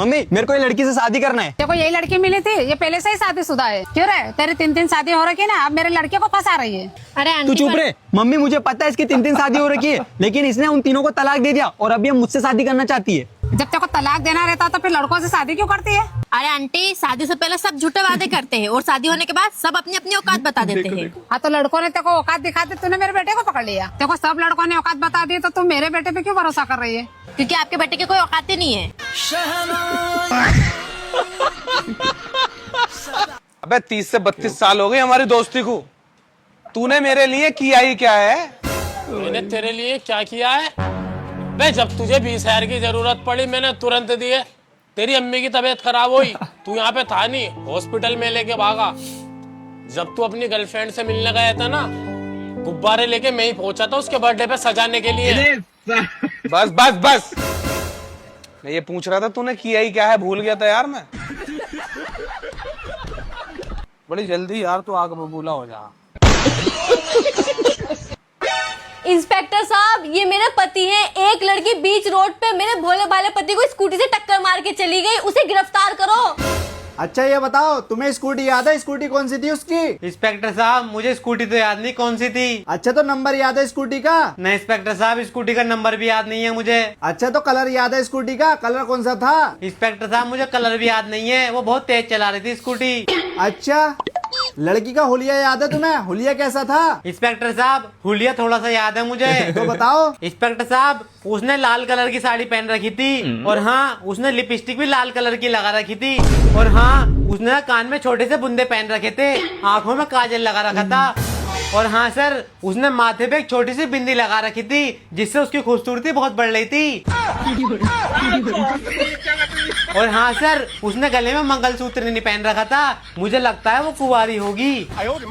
Mummy मेरे को ये लड़की से शादी करना है। देखो यही लड़की मिली थी, ये पहले से ही शादीशुदा है। क्यों रे, तेरी 3 शादी हो रखी है ना, अब मेरे लड़के को फंसा रही है। अरे तू आंटी चुप रहे। मम्मी मुझे पता है इसकी 3 शादी हो रखी है, लेकिन इसने उन तीनों को तलाक दे दिया और अभी हम मुझसे शादी करना चाहती है। जब तेरे को तलाक देना रहता तो फिर लड़कों से शादी क्यों करती है? अरे आंटी, शादी से पहले सब झूठे वादे करते हैं और शादी होने के बाद सब अपनी अपनी औकात बता देते हैं। हाँ तो लड़कों ने तेरे को औकात दिखा दी, तूने मेरे बेटे को पकड़ लिया। देखो सब लड़कों ने औकात बता दी, तो तुम मेरे बेटे पे क्यों भरोसा कर रही है? क्योंकि आपके बेटे की कोई औकात ही नहीं है। अबे 30 से 32 साल हो गए हमारी दोस्ती को, तूने मेरे लिए किया ही क्या है? मैंने तेरे लिए क्या किया है? बे जब तुझे 20,000 की जरूरत पड़ी मैंने तुरंत दिए। तेरी अम्मी की तबीयत खराब हुई, तू यहाँ पे था नहीं, हॉस्पिटल में लेके भागा। जब तू अपनी गर्लफ्रेंड से मिलने गया था ना, गुब्बारे लेके मैं ही पहुंचा था उसके बर्थडे पे सजाने के लिए। बस बस बस, मैं ये पूछ रहा था तूने किया ही क्या है, भूल गया था यार मैं। बड़ी जल्दी यार तू आग बबूला हो जा। इंस्पेक्टर साहब, ये मेरे पति हैं। एक लड़की बीच रोड पे मेरे भोले भाले पति को स्कूटी से टक्कर मार के चली गई, उसे गिरफ्तार करो। अच्छा ये बताओ, तुम्हें स्कूटी याद है? स्कूटी कौन सी थी उसकी? इंस्पेक्टर साहब मुझे स्कूटी तो याद नहीं कौन सी थी। अच्छा तो नंबर याद है स्कूटी का? नहीं इंस्पेक्टर साहब, स्कूटी का नंबर भी याद नहीं है मुझे। अच्छा तो कलर याद है स्कूटी का? कलर कौन सा था? इंस्पेक्टर साहब मुझे कलर भी याद नहीं है, वो बहुत तेज चला रही थी स्कूटी। अच्छा, लड़की का हुलिया याद है तुम्हें? हुलिया कैसा था? इंस्पेक्टर साहब हुलिया थोड़ा सा याद है मुझे। तो बताओ। इंस्पेक्टर साहब उसने लाल कलर की साड़ी पहन रखी थी, और हाँ उसने लिपस्टिक भी लाल कलर की लगा रखी थी, और हाँ उसने कान में छोटे से बुंदे पहन रखे थे, आंखों में काजल लगा रखा था, और हाँ सर उसने माथे पे एक छोटी सी बिंदी लगा रखी थी जिससे उसकी खूबसूरती बहुत बढ़ रही थी। और हाँ सर उसने गले में मंगलसूत्र नहीं पहन रखा था, मुझे लगता है वो कुंवारी होगी। औरत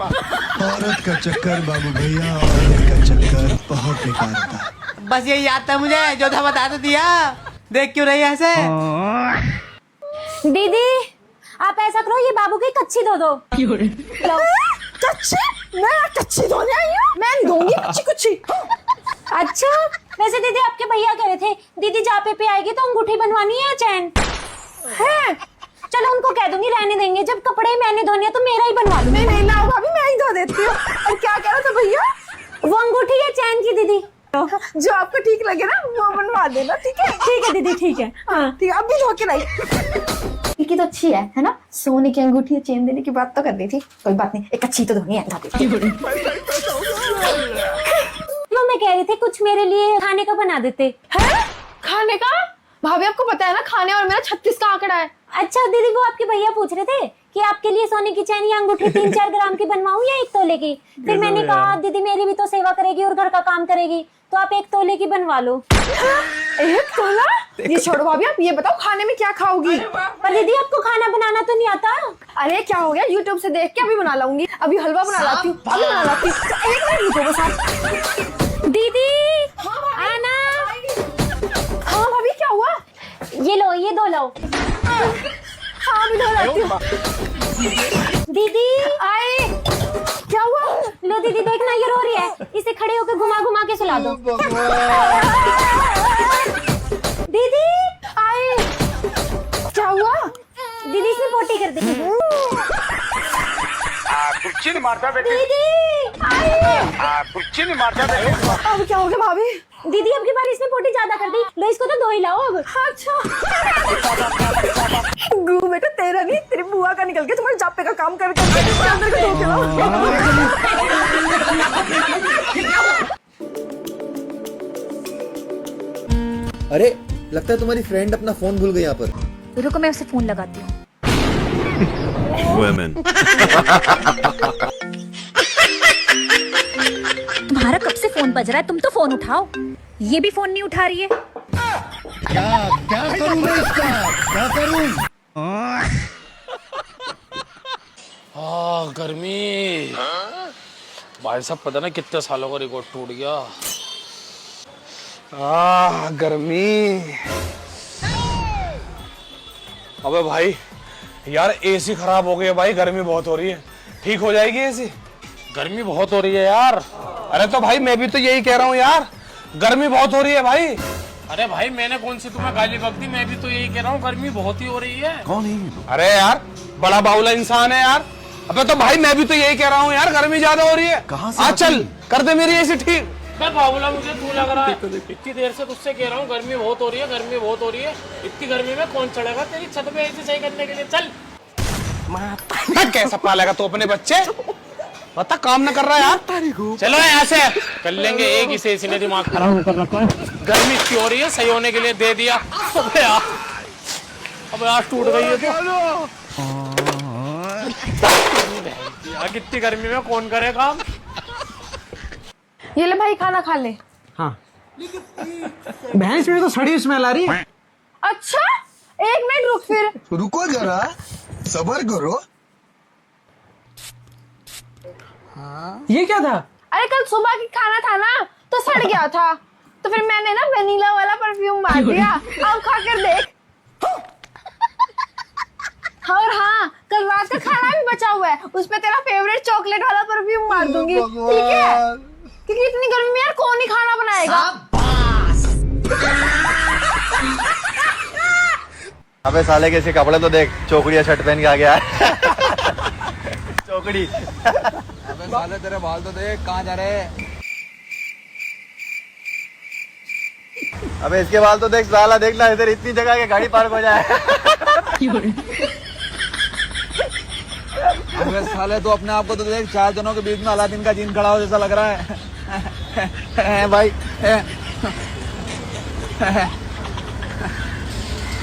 का चक्कर बाबू भैया, औरत का चक्कर बहुत बेकार था। बस यही याद था मुझे, जो था बता तो दिया। देख क्यों रही है ऐसे? दीदी आप ऐसा करो, ये बाबू की कच्ची दो दो। कच्ची? मैं कच्ची धोने आई हूँ, मैं दूंगी कच्ची कुच्ची। अच्छा वैसे दीदी आपके भैया कह रहे थे दीदी जापे पे आएगी तो अंगूठी बनवानी है चैन है। चलो उनको कह दूंगी, रहने देंगे, जब कपड़े मैंने धोने हैं तो मेरा ही बनवा लूंगी। नहीं लाओ भाभी, मैं ही धो देती हूँ। और क्या कह रहा था भैया? वो अंगूठी है चैन की दीदी, जो आपको ठीक लगे ना वो बनवा देना, ठीक है? ठीक है दीदी ठीक है। हाँ ठीक है, अब भी धो के लाई। की तो अच्छी है ना? सोने की अंगूठी या चेन देने की बात तो कर दी थी, कोई बात नहीं, एक अच्छी तो धोनी है। वो मैं कह रही थी कुछ मेरे लिए खाने का बना देते। है? खाने का? भाभी आपको पता है ना, खाने और मेरा 36 का आंकड़ा है। अच्छा दीदी वो आपके भैया पूछ रहे थे कि आपके लिए सोने की चैन या अंगूठी 3-4 ग्राम की बनवाऊं या 1 तोले की। फिर मैंने कहा दीदी मेरी भी तो सेवा करेगी और घर का काम करेगी, तो आप 1 तोले की बनवा लो। 1 तोला? ये छोड़ो भाभी, आप ये बताओ खाने में क्या खाओगी? पर दीदी आपको खाना बनाना तो नहीं आता? अरे क्या हो गया, YouTube से देख के अभी बना लाऊंगी। अभी हलवा बना लाती हूँ, अभी बना लाती हूँ। 1 मिनट रुको बस आप। दीदी आना। हाँ भाभी क्या हुआ? ये लो, ये 2 लो। हाँ अभी धो लाती हूँ। दीदी आए, क्या हुआ? लो दीदी देखना ये रो रही है, इसे खड़े होकर घुमा घुमा के सुला दो। दीदी आए, क्या हुआ? दीदी इसने पोटी कर दी। दीदी अब क्या हो गया भाभी? दीदी अब की बार इसने पोटी ज्यादा कर दी, लो इसको तो 2 ही लाओ अब। अच्छा गु बेटा, तेरा नहीं तेरी बुआ का निकल के तुम्हारे जापे का काम करके अंदर को धो के लाओ। अरे लगता है तुम्हारी फ्रेंड अपना फोन भूल गई यहाँ पर। रुको मैं उसे फोन लगाती हूँ। तुम्हारा कब से फोन बज रहा है, तुम तो फोन उठाओ। ये भी फोन नहीं उठा रही है। क्या करूं मैं इसका, क्या करूं? गर्मी भाई साहब, पता ना कितने सालों का रिकॉर्ड टूट गया। गर्मी। अबे भाई यार एसी खराब हो गई है भाई, गर्मी बहुत हो रही है, ठीक हो जाएगी एसी? गर्मी बहुत हो रही है यार। अरे तो भाई मैं भी तो यही कह रहा हूँ यार, गर्मी बहुत हो रही है भाई। अरे भाई मैंने कौन सी तुम्हें गाली बक दी, मैं भी तो यही कह रहा हूँ गर्मी बहुत ही हो रही है। कौन है ये? अरे यार बड़ा बाउला इंसान है यार। अबे तो भाई मैं भी तो यही कह रहा हूँ यार, गर्मी ज्यादा हो रही है। कहाँ से आज चल कर दे मेरी एसी ठीक। मैं बाबूला मुझे तू लग रहा है, इतनी देर से तुझसे कह रहा हूँ गर्मी बहुत हो रही है, गर्मी बहुत हो रही है। इतनी गर्मी में कौन चढ़ेगा तेरी छत पे एसी सही करने के लिए? चल। कैसा पालेगा तो अपने बच्चे, पता काम न कर रहा यार। चलो यहाँ से कर लेंगे, एक ही से एसी ने दिमाग खराब कर रखा है। गर्मी इतनी हो रही है, सही होने के लिए दे दिया। अबे यार टूट गई है तो यार, कितनी गर्मी में कौन करे काम। ये ले भाई खाना खा ले। हाँ भैंस में तो सड़ी स्मेल आ रही है। अच्छा 1 मिनट रुक फिर। रुको जरा, सबर करो। ये क्या था? अरे कल सुबह की खाना था ना तो सड़ गया था, तो फिर मैंने ना वेनिला वाला परफ्यूम मार दिया। अब खा कर देख। और हाँ कल रात का खाना भी बचा हुआ है, उसमें तेरा फेवरेट चॉकलेट वाला परफ्यूम मार दूंगी, ठीक है? क्योंकि इतनी गर्मी में यार कौन ही खाना बनाएगा। अबे साले के इसके कपड़े तो देख, चौकड़िया शर्ट पहन के आ गया है। चौकड़ी। अबे साले तेरे बाल तो देख कहाँ जा रहे हैं। अबे इसके बाल तो देख साला, देखना इधर इतनी जगह के गाड़ी पार्क हो जाए। अबे साले तो अपने आप को तो देख, 4 जनों के बीच में अलादीन का जीन खड़ा हो जैसा लग रहा है। भाई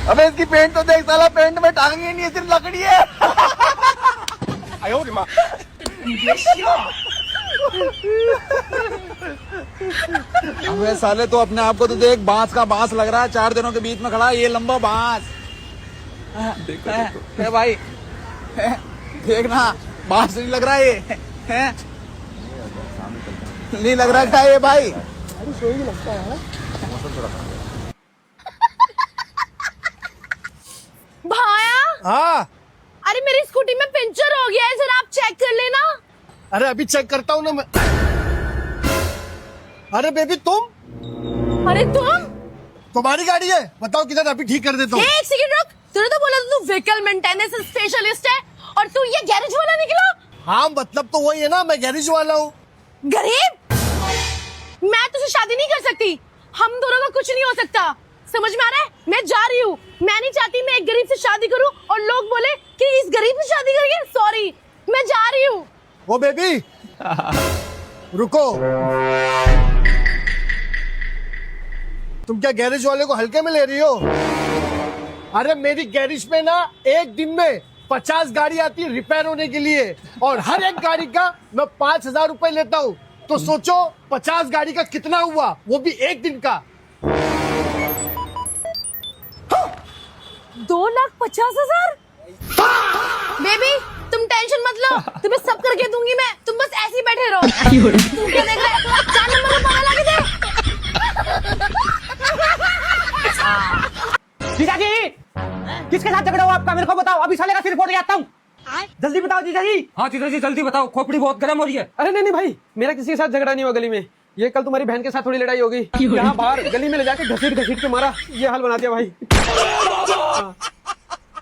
अबे इसकी पेंट तो देख साला, पेंट में टांग ही नहीं है, सिर्फ लकड़ी है। अबे साले तो अपने आप को तो देख, बांस का बांस लग रहा है, 4 जनों के बीच में खड़ा है, ये लंबा बांस। देखो भाई देखना, बांस नहीं लग रहा है ये, नहीं लग रहा क्या ये भाई? भाया हाँ अरे मेरी स्कूटी में पंचर हो गया है, जरा आप चेक कर लेना। अरे अभी चेक करता हूँ ना मैं। अरे बेबी तुम, अरे तुम, तुम्हारी गाड़ी है, बताओ किधर, अभी ठीक कर देता हूँ। एक सेकंड रुक, तूने तो बोला था तू व्हीकल मेंटेनेंस स्पेशलिस्ट है और तू ये गैरेज वाला निकला। हाँ मतलब तो वही है ना, मैं गैरेज वाला हूँ। गरीब, मैं तुझसे शादी नहीं कर सकती, हम दोनों का कुछ नहीं हो सकता, समझ में आ रहा है? मैं जा रही हूँ, मैं नहीं चाहती मैं एक गरीब से शादी करूँ और लोग बोले कि इस गरीब से शादी करेंगे। सॉरी, मैं जा रही हूँ। वो बेबी रुको, तुम क्या गैरेज वाले को हल्के में ले रही हो? अरे मेरी गैरेज में ना एक दिन में 50 गाड़ी आती है रिपेयर होने के लिए, और हर एक गाड़ी का मैं 5,000 रुपए लेता हूँ। तो सोचो 50 गाड़ी का कितना हुआ, वो भी एक दिन का। 2,50,000। बेबी तुम टेंशन मत लो, तुम्हें सब करके दूंगी मैं, तुम बस ऐसे ही बैठे रहो। तू क्या देख रहा है? 4 नंबर का पता लगा दे। जीजा जी किसके साथ झगड़ा हुआ आपका, मेरे को बताओ, अभी साले का सिर फोड़ के आता हूँ। जल्दी बताओ जीजा जी। हाँ जीजा जी जल्दी बताओ, खोपड़ी बहुत गर्म हो रही है। अरे नहीं भाई, मेरा किसी के साथ झगड़ा नहीं हुआ गली में, ये कल तुम्हारी बहन के साथ थोड़ी लड़ाई हो गई, यहाँ बाहर गली में ले जाके घसीट के मारा, ये हाल बना दिया भाई।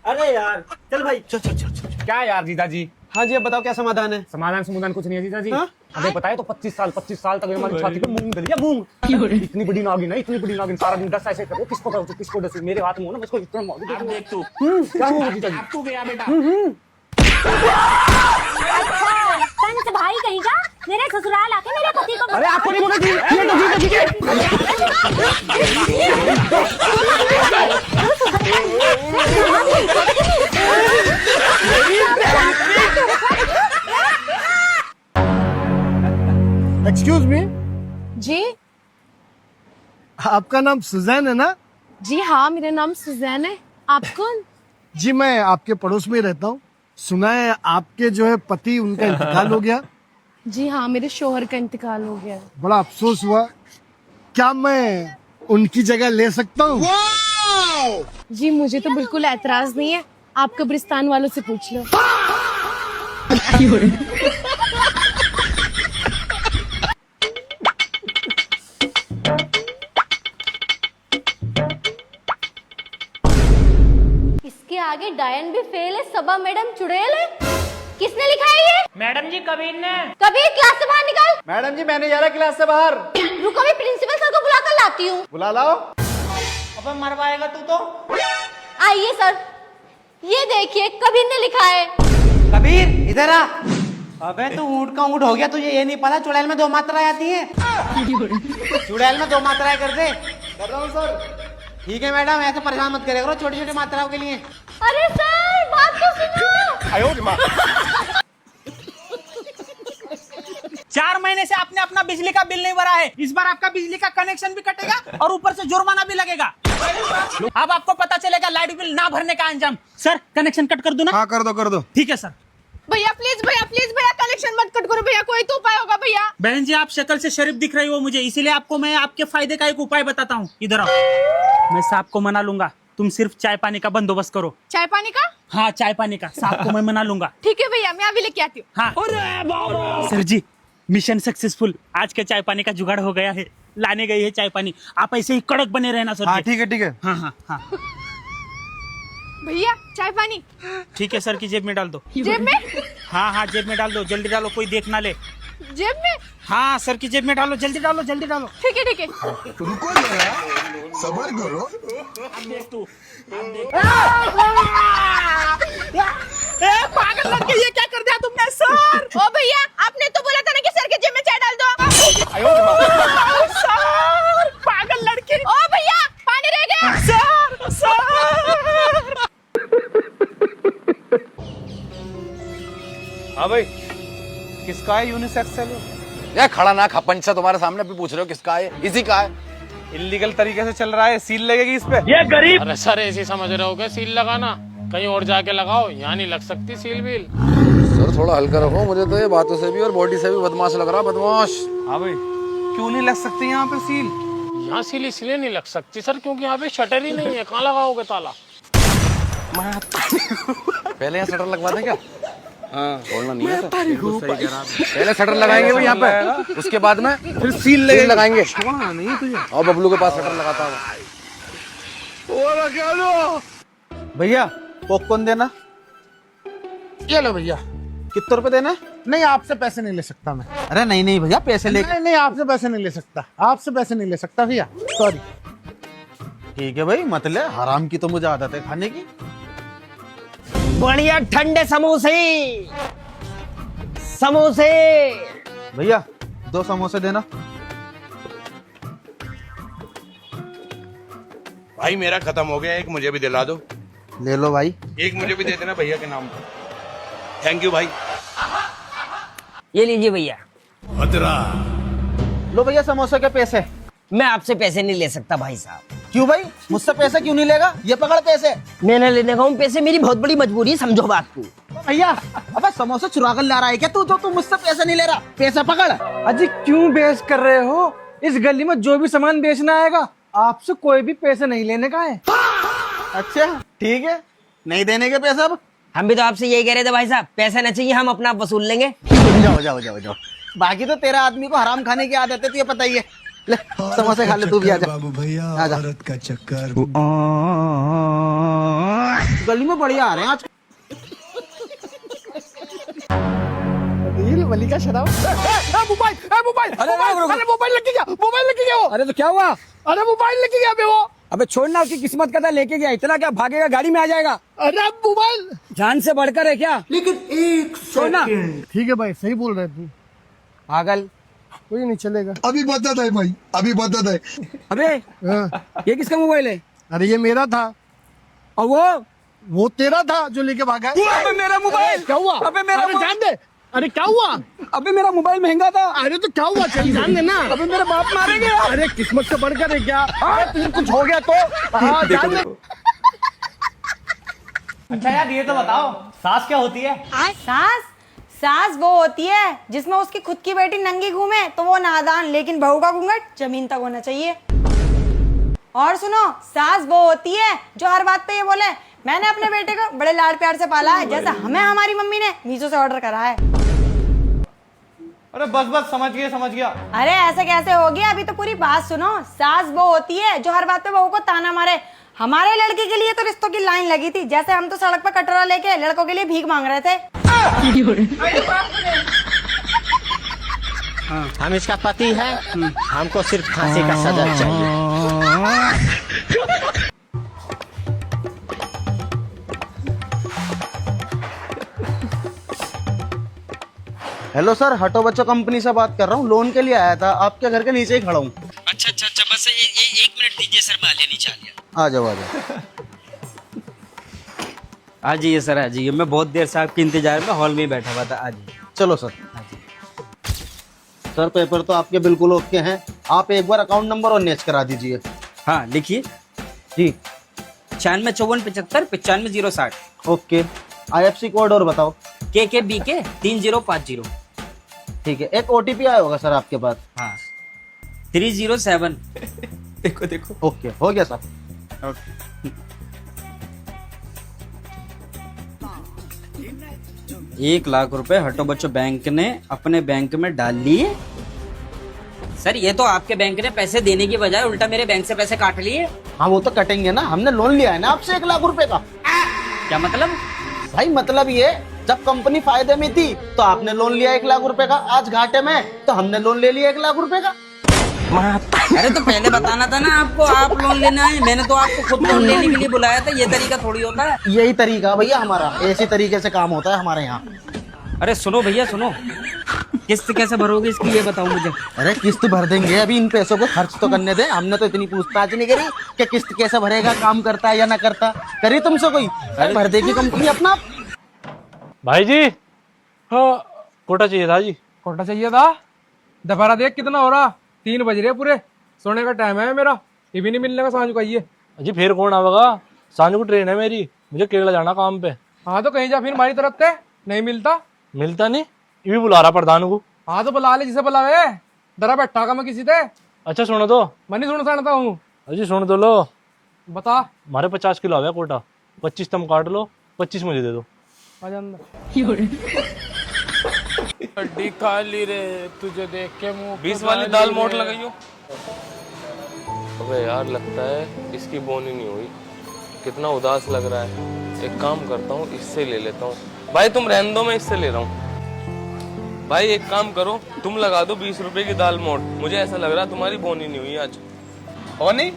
अरे यार चल भाई, चल चल चल चल। क्या यार जीजा जी? हाँ जी अब बताओ क्या समाधान है? समाधान कुछ नहीं है जीजा जी। हाँ? अबे बताए तो 25 साल तक हमारी छाती पे मूंग डली है, मूंग। इतनी बड़ी नागिन है, इतनी बड़ी नागिन, सारा दिन 10 ऐसे करो, किसको करो किसको डसू, मेरे हाथ में हो ना, उसको इतना मार देख तू। क्या हुआ जीजा जी? तू गया बेटा। अच्छा पंच भाई कहीं का मेरे ससुराल आके मेरे पति को। अरे आपको नहीं बोला जी, ये तो जीजा जी के। एक्सक्यूज मी, जी आपका नाम सुजैन है ना? जी हाँ मेरा नाम सुजैन है, आप कौन? जी मैं आपके पड़ोस में रहता हूँ, सुना है आपके जो है पति, उनका इंतकाल हो गया। जी हाँ मेरे शोहर का इंतकाल हो गया। बड़ा अफसोस हुआ, क्या मैं उनकी जगह ले सकता हूँ? जी मुझे तो बिल्कुल एतराज नहीं है, आप कब्रिस्तान वालों से पूछ लो। आगे डायन भी फेल है, सबा मैडम चुड़ैल है। किसने लिखा है ये? मैडम जी कबीर ने। कबीर क्लास से बाहर निकल। मैडम जी मैंने जा रहा क्लास से बाहर। रुको, अभी प्रिंसिपल सर को बुला कर लाती हूँ। बुला लाओ। अबे मरवाएगा तू तो। आइए सर, ये देखिए कबीर ने लिखा है। कबीर इधर आ। अबे तू ऊँट का ऊँट हो गया, तुझे ये नहीं पता चुड़ैल में 2 मात्राएं आती हैं। चुड़ैल में 2 मात्राएं कर दे। कर रहा हूँ सर। ठीक है मैडम, ऐसे परेशान मत करे करो छोटी छोटी मात्राओं के लिए। अरे सर बात तो सुनो। 4 महीने से आपने अपना बिजली का बिल नहीं भरा है, इस बार आपका बिजली का कनेक्शन भी कटेगा और ऊपर से जुर्माना भी लगेगा। अब आपको पता चलेगा लाइट बिल ना भरने का अंजाम। सर कनेक्शन कट कर दूं ना? हाँ कर दो। ठीक है सर। भैया प्लीज भैया कनेक्शन मत कट करो भैया, कोई तो उपाय होगा भैया। बहन जी आप शक्ल से शरीफ दिख रही हो मुझे, इसीलिए आपको मैं आपके फायदे का एक उपाय बताता हूँ। इधर आओ, मैं साहब को मना लूंगा, तुम सिर्फ चाय पानी का बंदोबस्त करो। चाय पानी का? हाँ चाय पानी का, साहब को मैं मना लूंगा। ठीक है भैया, मैं अभी लेके आती हूँ। हाँ सर जी, मिशन सक्सेसफुल, आज के चाय पानी का जुगाड़ हो गया है, लाने गई है चाय पानी। आप ऐसे ही कड़क बने रहना सर। हाँ ठीक है। हाँ भैया चाय पानी। ठीक है सर की जेब में डाल दो। जेब में? हाँ जेब में डाल दो, जल्दी डालो, कोई देख ना ले। जेब में? हाँ सर की जेब में डालो, जल्दी डालो। ठीक है। रुको जरा, सब्र करो। पागल लड़के, ये क्या कर दिया तुमने सर? ओ भैया आपने तो बोला था ना कि सर के जेब में चाय डाल दो। सर पागल लड़के। ओ भैया पानी रह गया। सर हाँ भाई, किसका है यूनिसेक्स सैलून? यार खड़ा ना खा, पंचा तुम्हारे सामने अभी पूछ रहे हो किसका है? इसी का है। इलीगल तरीके से चल रहा है, सील लगेगी इस पे। ये गरीब। अरे सर ऐसी समझ रहे हो क्या सील लगाना? कहीं और जाके लगाओ, यहाँ नहीं लग सकती सील बील। सर थोड़ा हल्का रखो, मुझे तो ये बातों से भी और बॉडी से भी बदमाश लग रहा। बदमाश। हाँ भाई, क्यों नहीं लग सकती यहाँ पे सील? यहाँ सील इसलिए नहीं लग सकती सर क्योंकि यहाँ पे शटर ही नहीं है, कहाँ लगाओगे ताला? पहले यहाँ शटर लगवा दें क्या? हाँ बोलना नहीं है सर। पहले शटर लगाएंगे भाई यहाँ पे, उसके बाद में फिर सील लगाएंगे। नहीं तुझे। और बबलू के पास शटर लगाता हूँ। भैया पॉपकॉर्न देना। ये लो भैया। कितने रुपए देना? नहीं आपसे पैसे नहीं ले सकता मैं। अरे नहीं भैया, पैसे ले। नहीं आपसे पैसे नहीं ले सकता, आपसे पैसे नहीं ले सकता भैया, सॉरी। ठीक है भाई, मत ले, हराम की तो मुझे आदत है खाने की। बढ़िया ठंडे समोसे। भैया 2 समोसे देना। भाई मेरा खत्म हो गया, एक मुझे भी दिला दो। ले लो भाई। एक मुझे भी दे देना भैया के नाम पर। थैंक यू भाई। ये लीजिए भैया। लो भैया समोसे के पैसे। मैं आपसे पैसे नहीं ले सकता भाई साहब। क्यों भाई, मुझसे पैसे क्यों नहीं लेगा? ये पकड़ पैसे। मैंने लेने का हूँ पैसे, मेरी बहुत बड़ी मजबूरी है, समझो बात को। भैया अबे समोसे चुरा कर ला रहा है क्या तू, जो तू मुझसे पैसे नहीं ले रहा? पैसे पकड़। अजी क्यों बहस कर रहे हो? इस गली में जो भी सामान बेचना आएगा आपसे कोई भी पैसे नहीं लेने का है। अच्छा ठीक है, नहीं देने के पैसे। अब हम भी तो आपसे यही कह रहे थे भाई साहब, पैसे न चाहिए, हम अपना वसूल लेंगे। जाओ। बाकी तो तेरा आदमी को हराम खाने की आदत है, तुझे पता ही है। ले समोसे खा ले तू भी, आजा। बाबू भैया, औरत का चक्कर। गली में बढ़िया आ रहे हैं आज। वली का शराब। मोबाइल। अरे मोबाइल लेके गया वो। अरे तो क्या हुआ? अरे मोबाइल लेके गया बे वो। अबे छोड़ना, उसकी किस्मत का था, लेके गया, इतना क्या भागेगा, गाड़ी में आ जाएगा। अरे मोबाइल जान से बढ़कर है क्या? लेकिन एक छोड़ना। ठीक है भाई, सही बोल रहे तू। पागल, कोई नहीं चलेगा। अभी बता दे भाई, अभी बता दे। अबे ये किसका मोबाइल है? अरे ये मेरा था। और वो तेरा था जो लेके भागा। अबे मेरा मोबाइल क्या हुआ? अबे मेरा जान दे। अरे क्या हुआ? अबे मेरा मोबाइल महंगा था। अरे तो क्या हुआ, चल जान दे ना। अबे मेरा बाप मारेंगे। अरे किस्मत से बढ़कर है क्या? तुझे कुछ हो गया तो हाँ जान दे। अच्छा यार ये तो बताओ, सास क्या होती है? सास वो होती है जिसमें उसकी खुद की बेटी नंगी घूमे तो वो नादान, लेकिन बहू का घूंघट जमीन तक होना चाहिए। और सुनो, सास वो होती है जो हर बात पे ये बोले मैंने अपने बेटे को बड़े लाड प्यार से पाला है, जैसा हमें हमारी मम्मी ने मीशो से ऑर्डर करा है। अरे बस समझ गया। अरे ऐसे कैसे हो गया, अभी तो पूरी बात सुनो। सास वो होती है जो हर बात पे बहू को ताना मारे, हमारे लड़के के लिए तो रिश्तों की लाइन लगी थी, जैसे हम तो सड़क पर कटोरा लेके लड़कों के लिए भीख मांग रहे थे। हम इसका पति है, हमको सिर्फ फांसी का सजा चाहिए। हेलो सर, हटो बच्चों कंपनी से बात कर रहा हूँ। लोन के लिए आया था, आपके घर के नीचे ही खड़ा हूँ। अच्छा अच्छा अच्छा, बस एक मिनट दीजिए सर, मैं आलिया नीचे आ गया। आ जाओ आ जाओ। आ जाइए सर, आ जाइए। मैं बहुत देर से आपके इंतजार में हॉल में ही बैठा हुआ था। आ जाइए। चलो सर। सर पेपर तो आपके बिल्कुल ओके हैं, आप एक बार अकाउंट नंबर और नेच करा दीजिए। हाँ लिखिए जी। 965475 ओके। IFC कोड और बताओ। KKBK 3050। ठीक है, एक OTP आया होगा सर आपके पास। हाँ 307। देखो देखो। ओके, हो गया सर। ओके। 1 लाख रुपए हटो बच्चों बैंक ने अपने बैंक में डाल लिए। सर ये तो आपके बैंक ने पैसे देने की बजाय उल्टा मेरे बैंक से पैसे काट लिए। हाँ वो तो कटेंगे ना, हमने लोन लिया है ना आपसे 1 लाख रुपए का। क्या मतलब? भाई मतलब ये, जब कंपनी फायदे में थी तो आपने लोन लिया 1 लाख रुपए का, आज घाटे में तो हमने लोन ले लिया 1 लाख रुपए का। अरे तो पहले बताना था ना आपको, आप लोन लेना है। मैंने तो आपको खुद लोन लेने के लिए बुलाया था। ये तरीका थोड़ी होता है। यही तरीका भैया हमारा, ऐसे तरीके से काम होता है हमारे यहाँ। अरे सुनो भैया सुनो, किस्त कैसे भरोगे इसकी ये बताओ मुझे। अरे किस्त भर देंगे, अभी इन पैसों को खर्च तो करने दे। हमने तो इतनी पूछताछ नहीं करी कि किस्त कैसे भरेगा, काम करता है या ना करता। करी तुमसे कोई? भर देगी कंपनी अपना। भाई जी, हाँ कोटा चाहिए था जी। कोटा चाहिए था? दोबारा देख कितना हो रहा, 3 बज रहे पूरे, सोने का टाइम है मेरा। ये भी नहीं मिलने का सांझ को। आइए जी, फिर कौन आवेगा? सांझ को ट्रेन है मेरी, मुझे केरला जाना काम पे। हाँ तो कहीं जा फिर हमारी तरफ से। नहीं मिलता? मिलता नहीं, ये भी बुला रहा प्रधान को। हाँ तो बुला ले जिसे बुलावे, डरा बैठा का मैं किसी से। अच्छा सुनो तो। मैं नहीं सुनता हूँ। अजी सुन तो लो। बता। हमारे 50 किलो आवे कोटा, 25 तुम काट लो, 25 मुझे दे दो। आजा अंदर। हड्डी खा ली रे, तुझे देख के मुंह 20 वाली दाल मोट लगाई हो। अबे यार लगता है इसकी बोनी नहीं हुई, कितना उदास लग रहा है। एक काम करता हूँ, इससे ले लेता हूँ। भाई तुम रहने दो, मैं इससे ले रहा हूँ। भाई एक काम करो, तुम लगा दो 20 रुपए की दाल मोट। मुझे ऐसा लग रहा है तुम्हारी बोनी नहीं हुई आज। बोनी?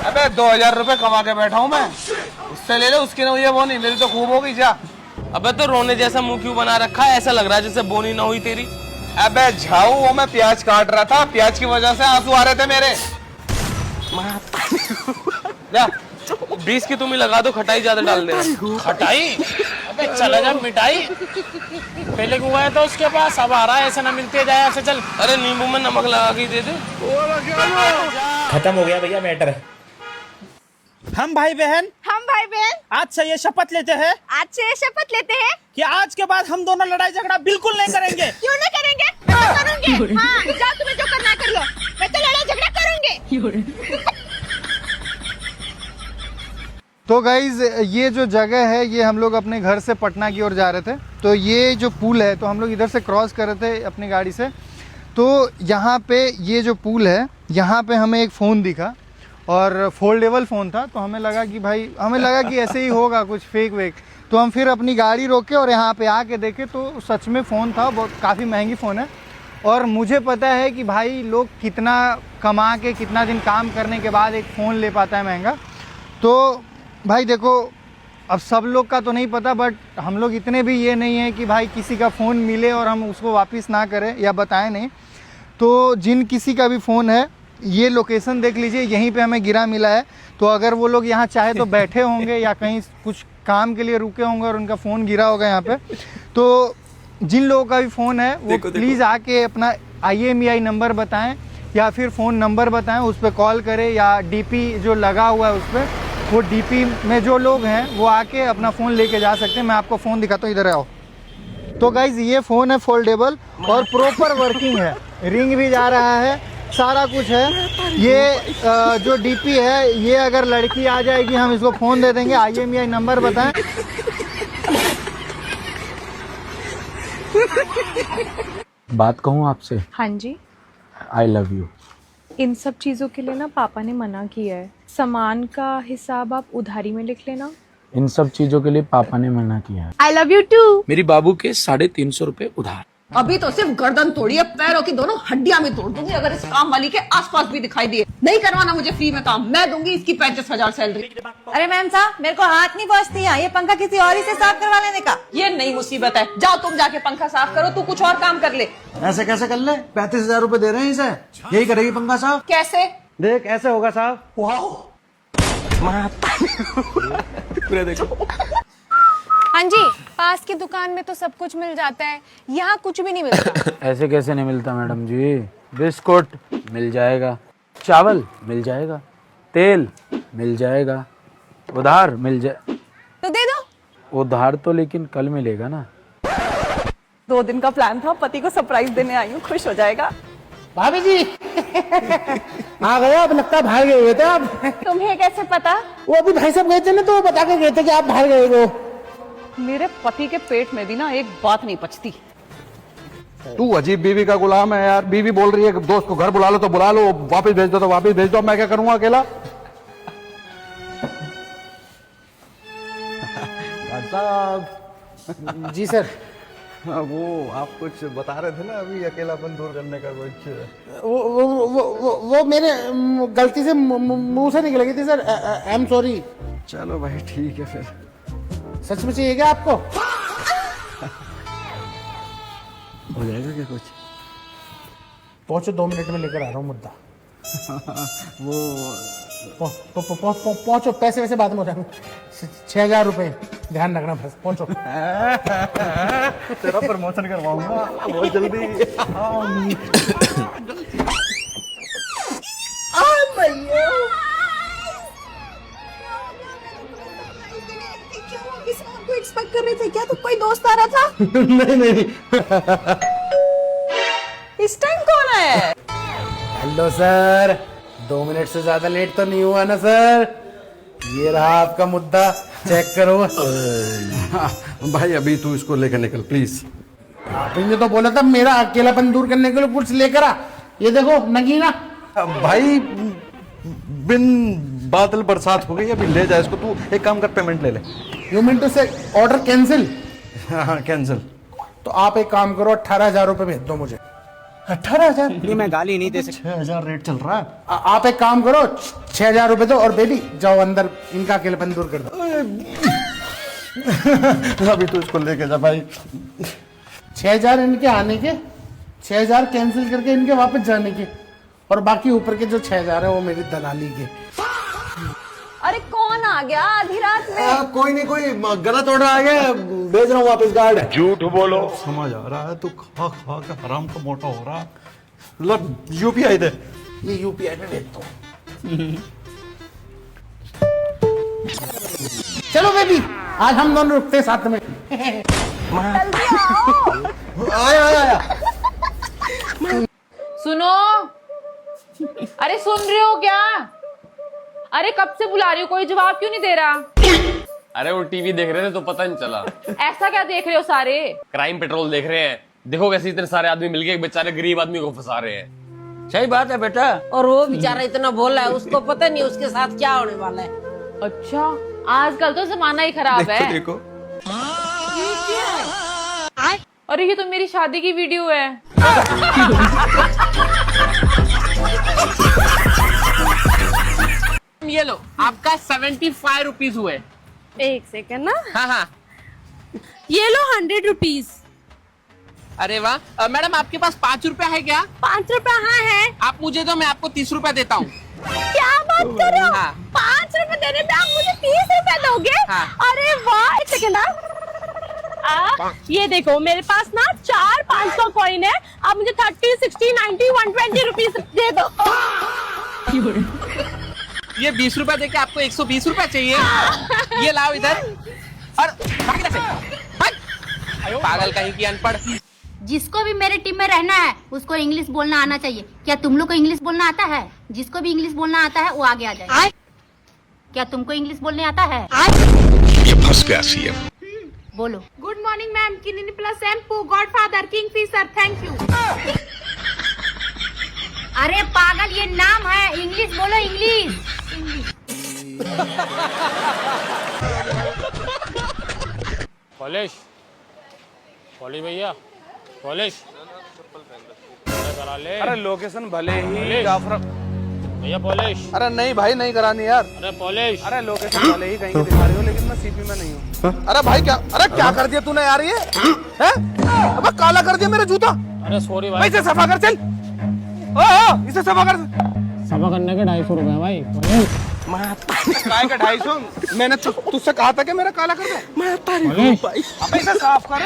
अबे 2000 रुपए कमा के बैठा हूँ मैं, उससे ले ले। उसकी ना हुई है बोनी, मेरी तो खूब हो गई। जा। अबे तो रोने जैसा मुंह क्यों बना रखा है? ऐसा लग रहा है जैसे बोनी ना हुई तेरी। अबे झाऊ, वो मैं प्याज काट रहा था, प्याज की वजह से आंसू आ रहे थे मेरे। जा 20 की तुम ही लगा दो, खटाई ज्यादा डाल देना। खटाई? अबे चला जा मिठाई। पहले क्यों गया था उसके पास, अब आ रहा है। ऐसे ना मिलते जाए ऐसे। चल। अरे नींबू में नमक लगा के दे दे। खत्म हो गया भैया मैटर। हम भाई बहन आज से ये शपथ लेते हैं कि आज के बाद हम दोनों लड़ाई झगड़ा बिल्कुल नहीं करेंगे। क्यों नहीं करेंगे? मैं तो करूंगी। हाँ, जाओ तुम्हें जो करना है कर लो, मैं तो लड़ाई झगड़ा करूंगी। तो गाइज ये जो जगह है, ये हम लोग अपने घर से पटना की ओर जा रहे थे। तो ये जो पुल है, तो हम लोग इधर से क्रॉस कर रहे थे अपनी गाड़ी से। तो यहाँ पे ये जो पुल है, यहाँ पे हमें एक फ़ोन दिखा और फोल्डेबल फ़ोन था। तो हमें लगा कि ऐसे ही होगा कुछ फेक वेक। तो हम फिर अपनी गाड़ी रोके और यहाँ पे आके देखे तो सच में फ़ोन था। बहुत काफ़ी महंगी फ़ोन है। और मुझे पता है कि भाई लोग कितना कमा के, कितना दिन काम करने के बाद एक फ़ोन ले पाता है महंगा। तो भाई देखो, अब सब लोग का तो नहीं पता, बट हम लोग इतने भी ये नहीं है कि भाई किसी का फ़ोन मिले और हम उसको वापस ना करें या बताएं नहीं। तो जिन किसी का भी फ़ोन है, ये लोकेशन देख लीजिए, यहीं पे हमें गिरा मिला है। तो अगर वो लोग यहाँ चाहे तो बैठे होंगे या कहीं कुछ काम के लिए रुके होंगे और उनका फ़ोन गिरा होगा यहाँ पे। तो जिन लोगों का भी फ़ोन है वो प्लीज़ आके अपना IMEI नंबर बताएं या फिर फ़ोन नंबर बताएं, उस पर कॉल करें। या DP जो लगा हुआ है उस पर, वो DP में जो लोग हैं वो आके अपना फ़ोन लेके जा सकते हैं। मैं आपको फ़ोन दिखाता हूँ, इधर आओ। तो गाइज़ ये फ़ोन है फोल्डेबल और प्रॉपर वर्किंग है, रिंग भी जा रहा है, सारा कुछ है। ये जो DP है, ये अगर लड़की आ जाएगी हम इसको फ़ोन दे देंगे। IMEI नंबर बताएं। बात कहूँ आपसे? हाँ जी। आई लव यू। इन सब चीज़ों के लिए ना पापा ने मना किया है। सामान का हिसाब आप उधारी में लिख लेना। इन सब चीजों के लिए पापा ने मना किया है। I love you too. मेरी बाबू के 350 रुपए उधार। अभी तो सिर्फ गर्दन तोड़ी है, पैरों की दोनों हड्डियां भी तोड़ दूंगी अगर इस काम वाली के आसपास भी दिखाई दिए। नहीं करवाना मुझे फ्री में काम, मैं दूंगी इसकी 35,000 सैलरी। अरे मैम साहब, मेरे को हाथ नहीं पहुँचती है, ये पंखा किसी और ही से साफ करवा लेने का। ये नई मुसीबत है, जाओ तुम जाके पंखा साफ करो, तू कुछ और काम कर ले। ऐसे कैसे कर ले? 35,000 रुपए दे रहे हैं इसे, यही करेगी पंखा साहब। कैसे? देख ऐसे होगा साहब। पूरा देखो। हाँ जी, पास की दुकान में तो सब कुछ मिल जाता है, यहाँ कुछ भी नहीं मिलता। ऐसे कैसे नहीं मिलता मैडम जी? बिस्कुट मिल जाएगा, चावल मिल जाएगा, तेल मिल जाएगा, उधार मिल जाए तो दे दो। उधार तो लेकिन कल मिलेगा ना। 2 दिन का प्लान था, पति को सरप्राइज देने आई हूँ, खुश हो जाएगा। भाभी जी आ गए, अब लगता है बाहर गए हुए थे आप। तुम्हें कैसे पता? वो अभी भाई साहब गए थे ना, तो वो बता के गए थे कि आप बाहर गए हो। मेरे पति के पेट में भी ना एक बात नहीं पचती। तू अजीब बीवी का गुलाम है यार। बीवी बोल रही है कि दोस्त को घर बुला लो तो बुला लो, वापस भेज दो तो वापस भेज दो, मैं क्या करूंगा अकेला? साहब जी सर। वो आप कुछ बता रहे थे ना अभी, अकेलापन दूर करने का कुछ। वो मेरे गलती से मुंह से निकल गई थी सर, आई एम सॉरी। चलो भाई ठीक है फिर। सच में चाहिए क्या आपको? हो जाएगा क्या कुछ? पहुंचो, 2 मिनट में लेकर आ रहा हूँ मुद्दा। वो पहुंचो, पैसे वैसे बाद में हो जाएंगे। 6,000 रुपए ध्यान रखना, बस पहुंचो। तेरा प्रमोशन करवाऊंगा बहुत जल्दी। एक्सपेक्ट कर रहे थे क्या? तो कोई दोस्त आ रहा था? नहीं। इस टाइम कौन है? हेलो सर, 2 मिनट से ज्यादा लेट तो नहीं हुआ ना सर? ये रहा आपका मुद्दा, चेक करो। भाई अभी तू इसको लेकर निकल प्लीज। आपने तो बोला था मेरा अकेलापन दूर करने के लिए कुछ लेकर आ। ये देखो नगीना। भाई बिन बादल बरसात हो गई, अभी ले जा इसको। तू एक काम कर, पेमेंट ले ले। यू मीन टू से ऑर्डर कैंसिल? हाँ कैंसिल। तो आप एक काम करो, 18,000 रुपए भेज दो मुझे। 18,000? ये मैं गाली नहीं दे सकता। 6,000 रेट चल रहा है। आप एक काम करो, 6,000 रुपए दो, और बेबी जाओ अंदर, इनका अकेलापन दूर कर दो। अभी तू इसको लेके जा भाई। 6,000 इनके आने के, 6,000 कैंसिल करके इनके वापस जाने के, और बाकी ऊपर के जो 6,000 है वो मेरी दलाली के। अरे कौन आ गया आधी रात में? कोई नहीं, कोई गलत ऑर्डर आ गया, भेज रहा हूँ वापस गार्ड। झूठ बोलो। समझ आ रहा है, तू खा खा के हराम का मोटा हो रहा। लो यूपीआई दे। ये यूपीआई में भेज दो। चलो बेबी, आज हम दोनों रुकते साथ में। आया। सुनो, अरे सुन रहे हो क्या? अरे कब से बुला रही हो, कोई जवाब क्यों नहीं दे रहा? अरे वो टीवी देख रहे थे तो पता नहीं चला। ऐसा क्या देख रहे हो सारे? क्राइम पेट्रोल देख रहे हैं। देखो कैसे इतने सारे आदमी मिलके एक बेचारे गरीब आदमी को फंसा रहे हैं। सही बात है बेटा, और वो बेचारा इतना बोल रहा है, उसको पता नहीं उसके साथ क्या होने वाला है। अच्छा, आजकल तो जमाना ही खराब है। देखो अरे ये तो मेरी शादी की वीडियो है। ये लो, आपका 75 रुपीज हुए। एक सेकंड ना। हाँ। ये लो 100 रुपीज। अरे वाह। मैडम आपके पास 5 रुपया है क्या? 5 रुपया? हाँ है। आप मुझे दो, मैं आपको 30 रुपया देता हूँ। क्या बात कर रहे हो? हाँ। 5 रुपए देने पे आप मुझे 30 रुपया दोगे? हाँ। अरे वाह, एक सेकंड। ये देखो मेरे पास ना 4 500 कॉइन है, आप मुझे 30, 60, 90, 120 रुपीज दे दो। ये 20 रुपया देके आपको 120 रुपया चाहिए? ये लाओ इधर। और पागल कहीं की अनपढ़। जिसको भी मेरे टीम में रहना है उसको इंग्लिश बोलना आना चाहिए। क्या तुम लोग को इंग्लिश बोलना आता है? जिसको भी इंग्लिश बोलना आता है वो आगे आ जाए। क्या तुमको इंग्लिश बोलने आता है? ये फंस गया सीएम। बोलो। गुड मॉर्निंग मैम, किनिनी plus shampoo, godfather, Kingfisher, thank you. अरे पागल, ये नाम है, इंग्लिश बोलो इंग्लिश। पॉलिश पॉलिश भैया पॉलिश करा ले। अरे लोकेशन भले ही जाफर भैया पॉलिश। अरे नहीं भाई नहीं करानी यार। अरे पॉलिश। अरे लोकेशन भले ही कहीं की दिखा रही हो लेकिन मैं सीपी में नहीं हूँ। अरे भाई क्या, अरे क्या कर दिया तूने यार ये हैं? अबे काला कर दिया मेरा जूता। अरे सॉरी भाई। इसे सफा कर चल। ओ इसे सफा कर। सफा करने के 250 रुपए भाई। काय का 250? मैंने तुझसे कहा था कि मेरा काला कर दे। मैं भाई अब इसे साफ कर।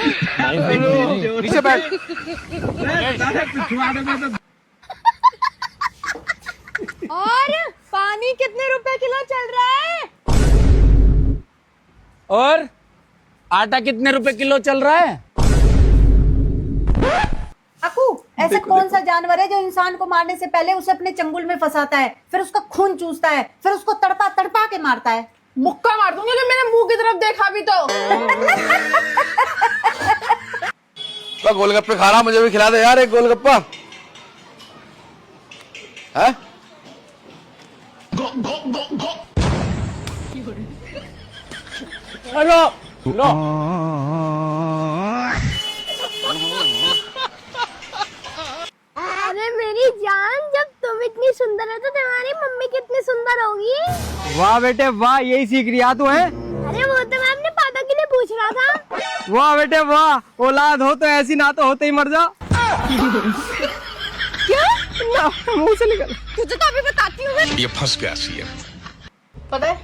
नीचे बैठ। और पानी कितने रुपए किलो चल रहा है? और आटा कितने रुपए किलो चल रहा है? काकू, ऐसा कौन सा जानवर है जो इंसान को मारने से पहले उसे अपने चंगुल में फंसाता है, फिर उसका खून चूसता है, फिर उसको तड़पा तड़पा के मारता है? मुक्का मार दूंगी अगर मैंने मुंह की तरफ देखा भी तो। गोलगप्पे खा रहा, मुझे भी खिला दे यार एक गोलगप्पा। है? हेलो लो। अरे मेरी जान, जब तुम इतनी सुंदर है तो तुम्हारी मम्मी कितनी सुंदर होगी? वाह बेटे वाह, यही सीख रही तू है। अरे वो तो मैं अपने पापा के लिए पूछ रहा था। वाह बेटे वाह, औलाद हो तो ऐसी, ना तो होते ही मर जा। क्या? मुंह से निकल। तुझे तो अभी बताती हूँ मैं। ये फंस गया सीएम। पता है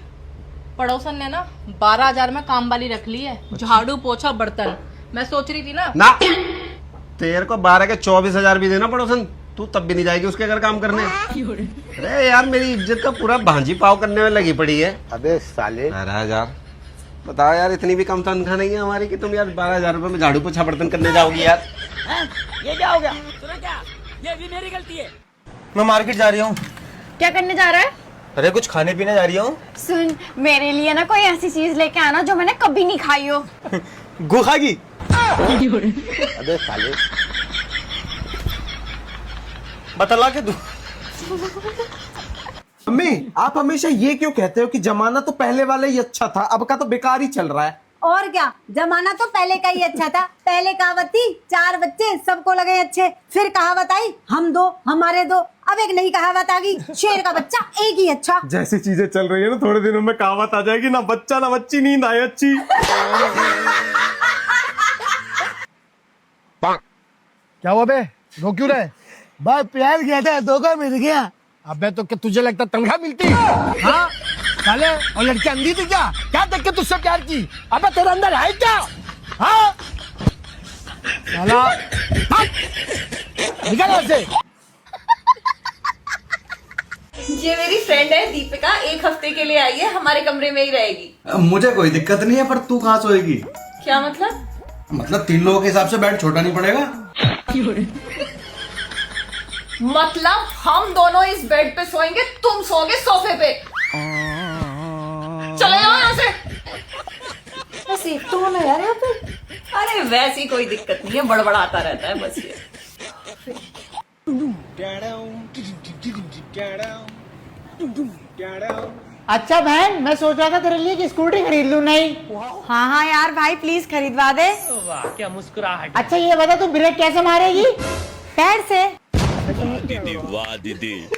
पड़ोसन ने ना 12,000 में काम वाली रख ली है, झाड़ू पोछा बर्तन। मैं सोच रही थी ना तेरे को 12 के 24,000 भी देना पड़ोसन, तू तब भी नहीं जाएगी उसके घर काम करने। अरे यार मेरी इज्जत का पूरा भांजी पाव करने में लगी पड़ी है। अबे साले 12,000 बताओ यार, इतनी भी कम तनख्वाह नहीं है हमारी कि तुम यार 12,000 रुपए में झाड़ू पोछा बर्तन करने जाओगी यार। ये क्या हो गया? सुनो क्या, ये भी मेरी गलती है। मैं मार्केट जा रही हूँ। क्या करने जा रहा है? अरे कुछ खाने पीने जा रही हूँ। सुन, मेरे लिए ना कोई ऐसी चीज लेके आना जो मैंने कभी नहीं खाई हो। गो खागी। अबे साले बतला के तू। मम्मी आप हमेशा ये क्यों कहते हो कि जमाना तो पहले वाला ही अच्छा था, अब का तो बेकार ही चल रहा है? और क्या, जमाना तो पहले का ही अच्छा था। पहले कहावत थी 4 बच्चे सबको लगे अच्छे, फिर कहावत आई हम 2 हमारे 2, अब एक नई कहावत आ गई शेर का बच्चा एक ही अच्छा। जैसी चीजें चल रही है ना, थोड़े दिनों में कहावत आ जाएगी ना बच्चा ना बच्ची, नींद आए अच्छी। क्या हुआ बे, रो क्यों रहे? भाई प्यार किया था, धोखा मिल गया। अबे तो क्या तुझे लगता तनख्वाह मिलती? हाँ साले, और लड़की अंधी थी क्या? क्या देख के तुझसे प्यार की? अबे तेरे अंदर है क्या? हाँ साला निकल यहाँ से। ये मेरी फ्रेंड है दीपिका, 1 हफ्ते के लिए आई है, हमारे कमरे में ही रहेगी। मुझे कोई दिक्कत नहीं है, पर तू कहाँ सोएगी? क्या मतलब? मतलब 3 लोगों के हिसाब से बेड छोटा नहीं पड़ेगा? मतलब हम दोनों इस बेड पे सोएंगे, तुम सोओगे सोफे पे। चले जाओ यहाँ से। तो ना यार यहाँ पे। अरे वैसी कोई दिक्कत नहीं है, बड़बड़ाता रहता है बस ये। अच्छा बहन, मैं सोच रहा था तेरे लिए कि स्कूटी खरीद लूं। नहीं? हाँ हाँ यार भाई प्लीज खरीदवा दे। वाह क्या मुस्कुराहट। अच्छा ये बता तू ब्रेक कैसे मारेगी? पैर से। वाह दीदी।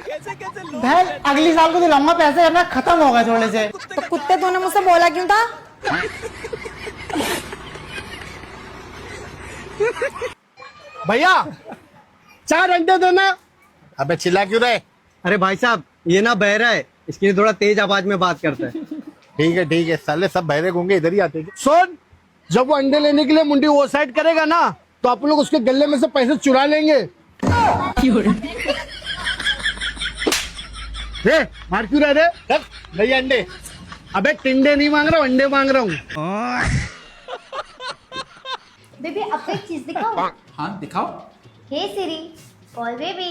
बहन अगली साल को दिलाऊंगा, पैसे अपना खत्म होगा थोड़े से। तो कुत्ते तूने मुझसे बोला क्यों था? भैया 4 अंडे देना। अबे चिल्ला क्यों रहे? अरे भाई साहब ये ना बहरा है, इसके लिए थोड़ा तेज आवाज में बात करता है। ठीक है साले सब बहरे होंगे, इधर ही आते हैं। सुन, जब वो अंडे लेने के लिए मुंडी वो साइड करेगा ना, तो आप लोग उसके गले में से पैसे चुरा लेंगे। मार क्यों रहे? भैया अंडे। अबे टिंडे नहीं मांग रहा हूँ, अंडे मांग रहा हूँ। बेबी आपको एक चीज दिखाओ। हाँ दिखाओ। हे सिरी, कॉल बेबी।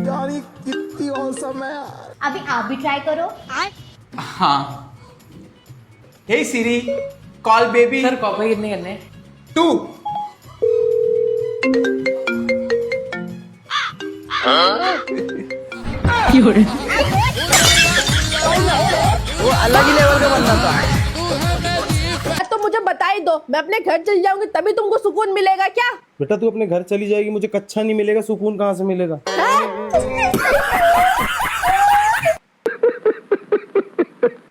यार ये कितनी औसम है यार। अभी आप भी ट्राई करो। हाँ। हे सिरी, कॉल बेबी। सर कॉपी कितने करने? 2। हाँ? वो अलग ही लेवल का बंदा था। तो मुझे बता ही दो, मैं अपने घर चली जाऊंगी तभी तुमको सुकून मिलेगा क्या? बेटा तू अपने घर चली जाएगी, मुझे कच्चा नहीं मिलेगा, सुकून कहाँ से मिलेगा?